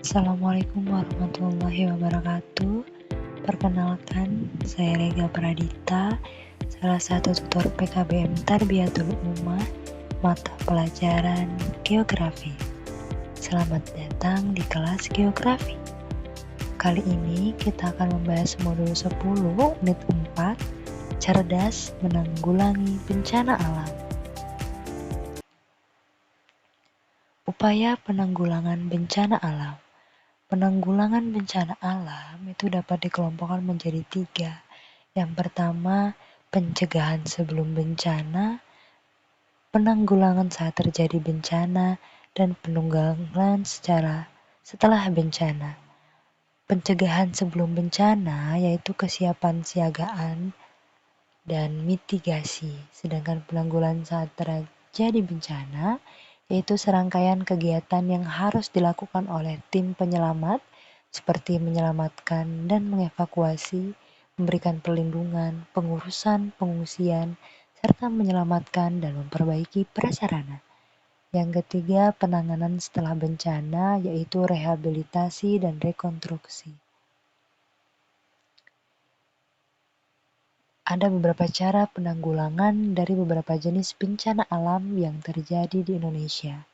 Assalamualaikum warahmatullahi wabarakatuh. Perkenalkan, saya Rega Pradita, salah satu tutor PKBM Tarbiyatul Ummah, mata pelajaran Geografi. Selamat datang di kelas Geografi. Kali ini kita akan membahas modul 10 unit 4, cerdas menanggulangi bencana alam. Upaya penanggulangan bencana alam. Penanggulangan bencana alam itu dapat dikelompokkan menjadi 3. Yang pertama, pencegahan sebelum bencana, penanggulangan saat terjadi bencana, dan penanggulangan setelah bencana. Pencegahan sebelum bencana yaitu kesiapan siagaan dan mitigasi, sedangkan penanggulangan saat terjadi bencana yaitu serangkaian kegiatan yang harus dilakukan oleh tim penyelamat seperti menyelamatkan dan mengevakuasi, memberikan perlindungan, pengurusan pengungsian, serta menyelamatkan dan memperbaiki prasarana. Yang ketiga, penanganan setelah bencana yaitu rehabilitasi dan rekonstruksi. Ada beberapa cara penanggulangan dari beberapa jenis bencana alam yang terjadi di Indonesia.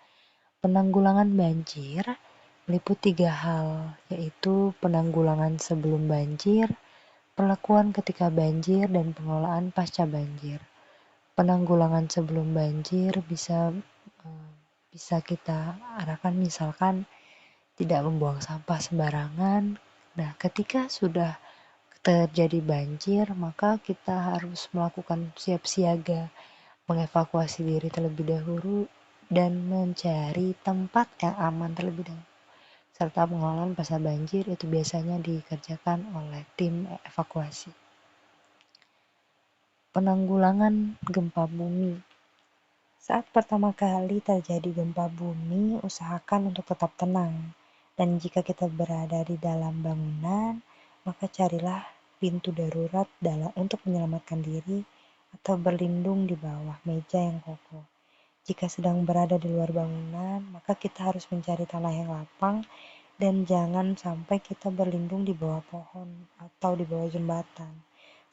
Penanggulangan banjir meliputi 3 hal, yaitu penanggulangan sebelum banjir, perlakuan ketika banjir, dan pengelolaan pasca banjir. Penanggulangan sebelum banjir bisa kita arahkan misalkan tidak membuang sampah sembarangan. Nah, ketika sudah terjadi banjir, maka kita harus melakukan siap siaga, mengevakuasi diri terlebih dahulu, dan mencari tempat yang aman terlebih dahulu. Serta pengelolaan pasca banjir itu biasanya dikerjakan oleh tim evakuasi. Penanggulangan gempa bumi. Saat pertama kali terjadi gempa bumi, usahakan untuk tetap tenang. Dan jika kita berada di dalam bangunan, maka carilah pintu darurat untuk menyelamatkan diri atau berlindung di bawah meja yang kokoh. Jika sedang berada di luar bangunan, maka kita harus mencari tanah yang lapang dan jangan sampai kita berlindung di bawah pohon atau di bawah jembatan,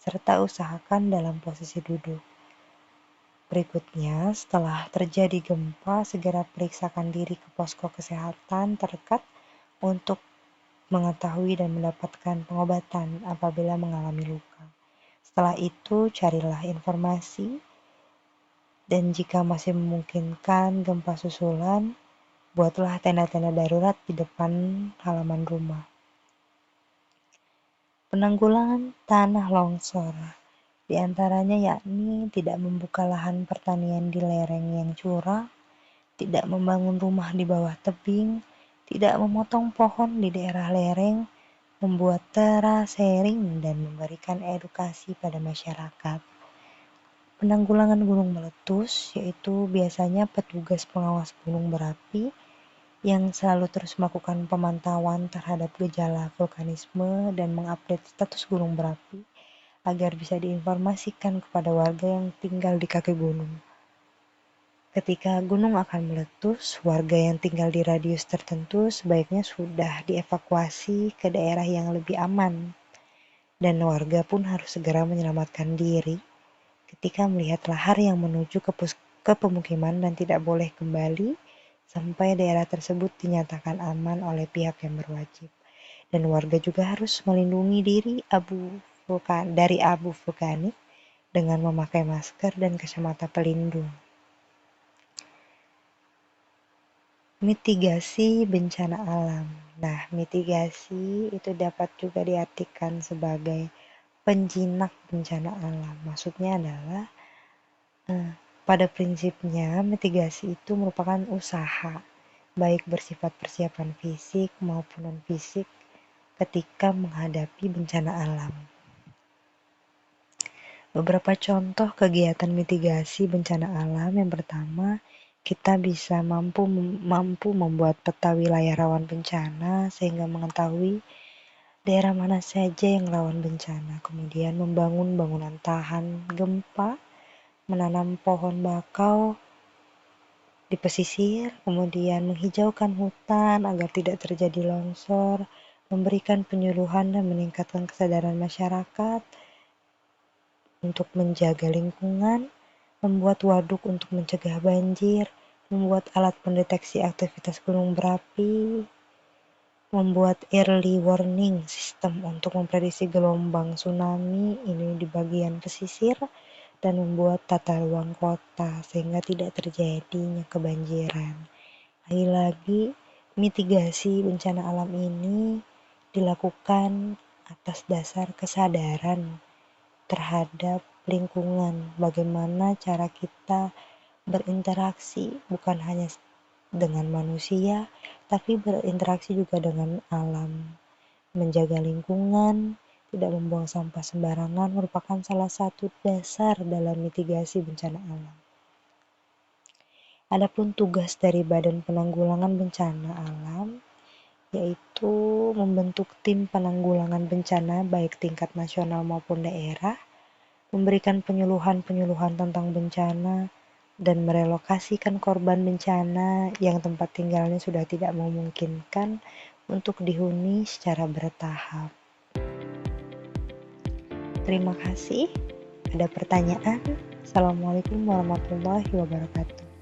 serta usahakan dalam posisi duduk. Berikutnya, setelah terjadi gempa, segera periksakan diri ke posko kesehatan terdekat untuk mengetahui dan mendapatkan pengobatan apabila mengalami luka. Setelah itu, carilah informasi dan jika masih memungkinkan gempa susulan, buatlah tenda-tenda darurat di depan halaman rumah. Penanggulangan tanah longsor. Di antaranya yakni tidak membuka lahan pertanian di lereng yang curam, tidak membangun rumah di bawah tebing, tidak memotong pohon di daerah lereng, membuat terasering, dan memberikan edukasi pada masyarakat. Penanggulangan gunung meletus, yaitu biasanya petugas pengawas gunung berapi yang selalu terus melakukan pemantauan terhadap gejala vulkanisme dan mengupdate status gunung berapi agar bisa diinformasikan kepada warga yang tinggal di kaki gunung. Ketika gunung akan meletus, warga yang tinggal di radius tertentu sebaiknya sudah dievakuasi ke daerah yang lebih aman. Dan warga pun harus segera menyelamatkan diri ketika melihat lahar yang menuju ke pemukiman dan tidak boleh kembali sampai daerah tersebut dinyatakan aman oleh pihak yang berwajib. Dan warga juga harus melindungi diri dari abu vulkanik dengan memakai masker dan kacamata pelindung. Mitigasi bencana alam. Nah, mitigasi itu dapat juga diartikan sebagai penjinak bencana alam. Maksudnya adalah pada prinsipnya mitigasi itu merupakan usaha baik bersifat persiapan fisik maupun non-fisik ketika menghadapi bencana alam. Beberapa contoh kegiatan mitigasi bencana alam. Yang pertama, kita bisa mampu membuat peta wilayah rawan bencana sehingga mengetahui daerah mana saja yang rawan bencana. Kemudian membangun bangunan tahan gempa, menanam pohon bakau, di pesisir, kemudian menghijaukan hutan agar tidak terjadi longsor, memberikan penyuluhan dan meningkatkan kesadaran masyarakat untuk menjaga lingkungan, membuat waduk untuk mencegah banjir, membuat alat pendeteksi aktivitas gunung berapi, membuat early warning system untuk memprediksi gelombang tsunami ini di bagian pesisir, dan membuat tata ruang kota sehingga tidak terjadinya kebanjiran. Lagi-lagi, mitigasi bencana alam ini dilakukan atas dasar kesadaran terhadap lingkungan, bagaimana cara kita berinteraksi bukan hanya dengan manusia, tapi berinteraksi juga dengan alam. Menjaga lingkungan, tidak membuang sampah sembarangan merupakan salah satu dasar dalam mitigasi bencana alam. Adapun tugas dari Badan Penanggulangan Bencana Alam yaitu membentuk tim penanggulangan bencana baik tingkat nasional maupun daerah, memberikan penyuluhan-penyuluhan tentang bencana, dan merelokasikan korban bencana yang tempat tinggalnya sudah tidak memungkinkan untuk dihuni secara bertahap. Terima kasih. Ada pertanyaan? Assalamualaikum warahmatullahi wabarakatuh.